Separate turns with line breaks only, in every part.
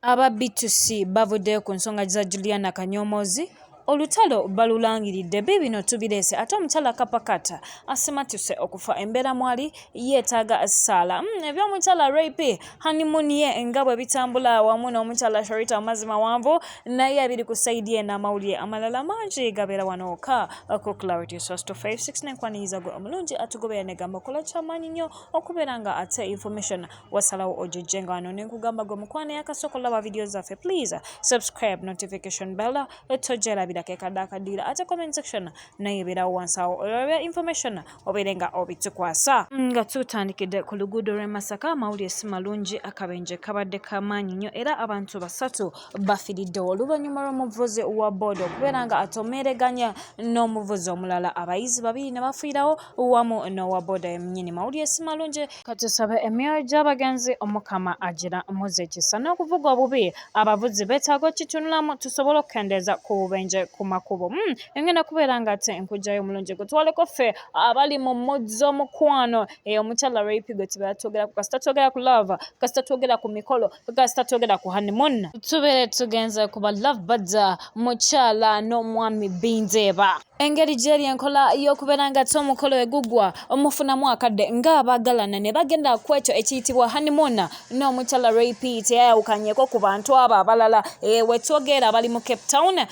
Aba B2C bavuddeyo ku nsonga za Juliana kanyomozi. Olutalo balulangilidde bibiino tubireese ate omukyala kapakata asimatuse okufa embeera mwali yeetaaga ssaala. Ebyomukyala rape honeymoon ye nga bwe bitambula awamu n'omukyala Sharita amazima wanvu naye abiri ku saidi ye n'amawulire amalala mangi gabeera wano ka ku Clarity Source 256 n'enkwaniyiza gwe omulungi atugobera negamba okola kyamaanyi nnyo okubeera nga ate information wasalawo ogijjenga wano nenkugamba gwe mukwana yakasooka olaba video zaffe please subscribe notification bell tojerabira kekadakadira ate comment section naye beerawo wansawo olwabya information obeere nga obitukwasa nga tutandikidde ku luguudo lw'e Masaka amawulire si malungi akabenjje kabadde kamaanyi nnyo era abantu basatu bafiiridde oluvannyuma lw'omuvuzi wa booda okubeera nga atomereganya n'omuvuzi omulala abayizi babiri ne bafiirawo wamu n'owa booda yennyini mawulire si malungi katusabe emyoyo gy'abagenzi omukama agira muze ekisa n'okuvuga obubi abavuzi beetaaga okitunulamu tusobole okukendeeza ku bubenje ku makubo engenda kubeera nga ate enkujjayo omulungi gutwaleko ffe abali mu muzzi omukwano omukyala rape gwe tubeera twogera kasita twogera ku love kasita twogera ku mikolo kasita twogera ku honeymoon tubeere tugenze ku ba love badda mukyala n'omwami binzeeba engeri gyeri enkola y'okubeera nga ate omukolo egugwa omufunamu akadde ng'abaagalana ne bagenda ku ekyo ekiyitibwa honeymoon n'omukyala rape teyayawukanyeko ku bantu abo abalala wetwogera bali mu Cape Town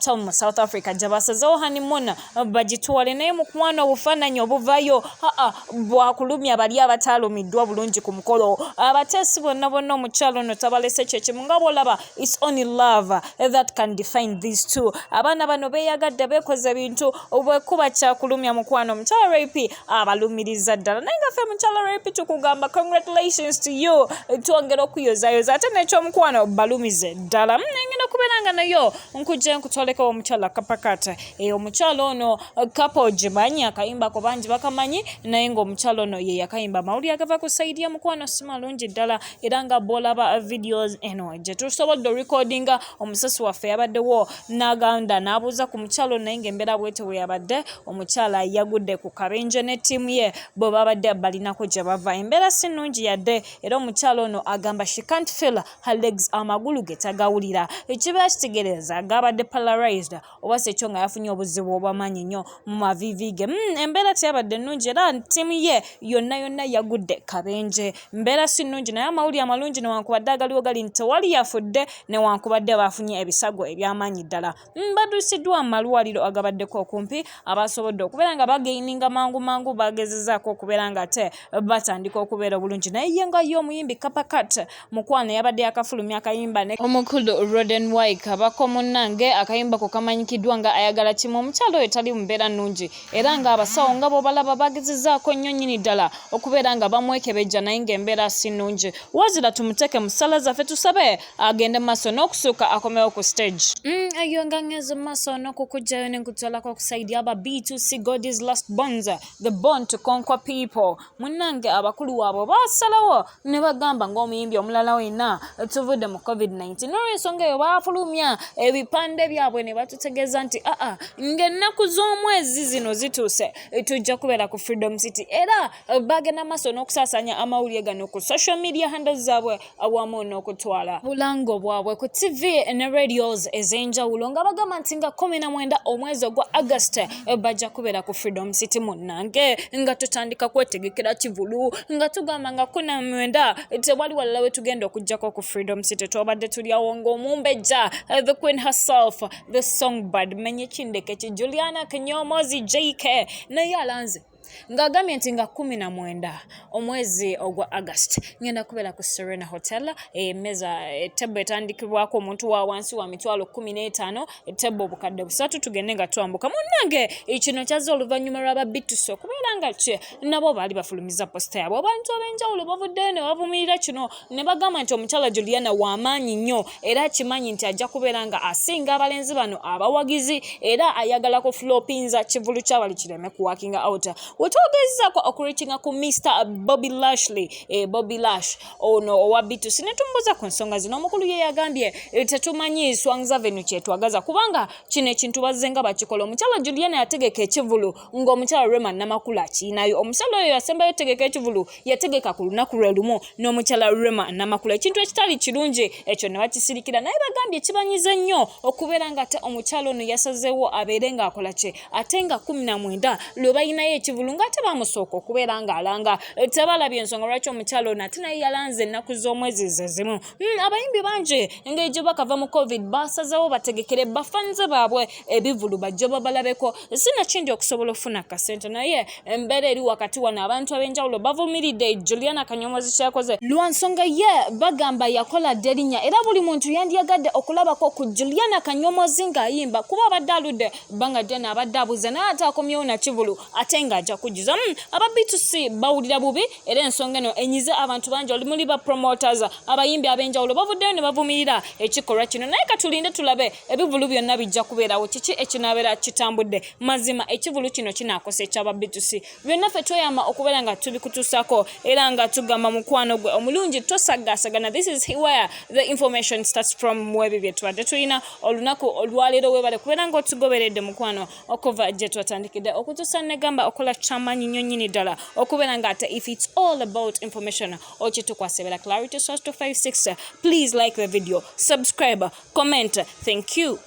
mu South Africa gye basazeewo honeymoon bagitwale naye mukwano obufaananyi obuvayo bwakulumya bali abataalumiddwa bulungi ku mukolo abateesi bonna omukyalo ono tabalese kyekimu nga bw'olaba it's only love that can define these two abaana bano beeyagadde beekoze bintu bwekuba kyakulumya mukwano omukyala rape abalumiriza ddala naye nga ffe mukyala rape tukugamba congratulations to you twongera okuyozayoza ate n'ekyomukwano balumize ddala engenda okubeera nga nayo nkujja nkutwaleko omukyala kapakata omukyala ono kapa ogimanyi akayimba ko bangi bakamanyi naye ng'omukyala ono ye yakayimba amawulire agava ku saidi ya mukwano si malungi ddala era nga bw'olaba videos eno gye tusobodde recordinga omusasi waffe yabaddewo n'aganda n'abuuza ku mukyala naye ng'embeera bwete bwe yabadde omukyala yagudde ku kabenje ne ttiimu ye bwe babadde balinako gye bava embeera si nnungi yadde era omukyala ono agamba she can't feel her legs amagulu ge tagawulira ekibeera kitegeereza gabadde paralyzed oba sekyo nga yafunye obuzibu obw'amaanyi nnyo mu mavivi ge embeera teyabadde nnungi era ttiimu ye yonna yagudde kabenje mbeera si nnungi naye amawulire amalungi newankubadde agaliwo gali nti tewali yafudde newankubadde bafunye ebisago eby'amaanyi ddala badusiddwa mu malwaliro agabaddeko okumpi abasobodde okubeera nga bagaininga mangu bagezezaako okubeera nga ate batandika okubeera obulungi naye ye nga ye omuyimbi kapakat mukwano yabadde yakafulumya akayimba omukulu Roden Wike abako munnange akayimba ko kamanyikiddwa nga ayagala kimu omukyalo oyo tali mbeera nnungi era nga abasawo nga bw'obalaba bagezezaako nnyo nnyini ddala okubeera nga bamwekebejja naye ng'embeera si nnungi wazira tumuteeke mu ssala zaffe tusabe agende maaso n'okusooka akomewo ku stage eyo nga ngeze mu maaso n'okukujjayo nenkutwalako ku saidi aba B2C God is last bonds the born to conquer people munnange abakulu waabwe basalawo ne bagamba ng'omuyimbi omulala wenna tuvudde mu COVID-19 n'olwensonga eyo baafulumya ebipande byabwe ne batutegeeza nti ng'ennaku z'omwezi zino zituuse tujja kubeera ku Freedom City era bagenda maaso n'okusaasaanya amawulire gano ku social media handles zaabwe awamu n'okutwala bulango bwabwe ku TV ne radios ez'enjawulo nga bagamba nti nga 19 omwezi ogwa August bajja kubeera ku Freedom City munnange nga tutandika kwetegekera kivulu nga tugamba nga 19 tewali walala we tugenda okujjako ku Freedom City twabadde tuli awo ng'omumbejja the queen herself the songbird menye kindeke ki Juliana kanyomozi JK naye alanze ng'agambye nti nga 19 omwezi ogwa August ngenda kubeera ku Serena Hotel emeza tebo etandikibwako omuntu wa wansi wa mitwalo 15 tebo obukadde 3 tugende nga twambuka munnange kino kyaza oluvannyuma lw'aba B2C okubeera nga nabo baali bafulumiza posta yabwe abantu ab'enjawulo bavuddeyo ne bavumirira kino ne bagamba nti omukyala Juliana w'amaanyi nnyo era akimanyi nti ajja kubeera nga asinga abalenzi bano abawagizi era ayagala ku flopinza kivulu kyabali kireme ku working out wetwogezezaako okureachinga ku Mr. Bobby Lashley Bobby Lash ono owa B2C netumbuza ku nsonga zino. Omukulu ye yagambye tetumanyi Swangz Avenue kyetwagaza kubanga kino ekintu bazzenga bakikola. Omukyala Juliana yategeka ekivulu ng'omukyala Rema Namakula kiinayo. Omusala oyo yasembayo tegeka ekivulu yategeka ku lunaku lwe lumu n'omukyala Rema Namakula. Ekintu ekitali kirungi ekyo ne bakisirikira, naye bagambye kibanyize nnyo okubeera nga ate omukyala ono yasazeewo abeere ng'akola kye ate nga 19 lwe bayinayo ekivulu ng'ate bamusooka okubeera ng'alanga. Tebalabye ensonga lwaki omukyala ono ate naye yalanze ennaku z'omwezi ze zimu. Abayimbi bangi engeri gye bakava mu COVID basazeewo bategekere bafanze baabwe ebivulu bajje babalabeko. Sinakindi okusobola okufuna kasente, naye embeera eri wakati wano abantu ab'enjawulo bavumiridde Juliana kanyomozi kyakoze lwa nsonga ye bagamba yakola dderinnya era buli muntu yandiyagadde okulabako ku Juliana kanyomozi ng'ayimba kuba abadde aludde banga ddene abadde abuze naye ate akomyewo na kivulu ate ng'ajja kujjuza. Aba B2C bawulira bubi era ensonga eno enyize abantu bangi oli muli ba promoters abayimbi ab'enjawulo bavuddeyo ne bavumirira ekikolwa kino, naye katulinde tulabe ebivulu byonna bijja kubeerawo kiki ekinabeera kitambudde. Mazima ekivulu kino kinaakosa ekyaba B2C. Byonna ffe tweyama okubeera nga tubikutuusako era nga tugamba mukwano gwe omulungi tosagaasagana. This is where the information starts from. Mwebyo bye tubadde tulina olunaku olwaleero webale kubeera nga otugoberedde mukwano okuva gye twatandikidde okutuusa negamba okola kyamanyi nnyo nnyini ddala okubeera nga ate if it's all about information okitukwasebera Clarity Source 256. Please like the video, subscribe, comment. Thank you.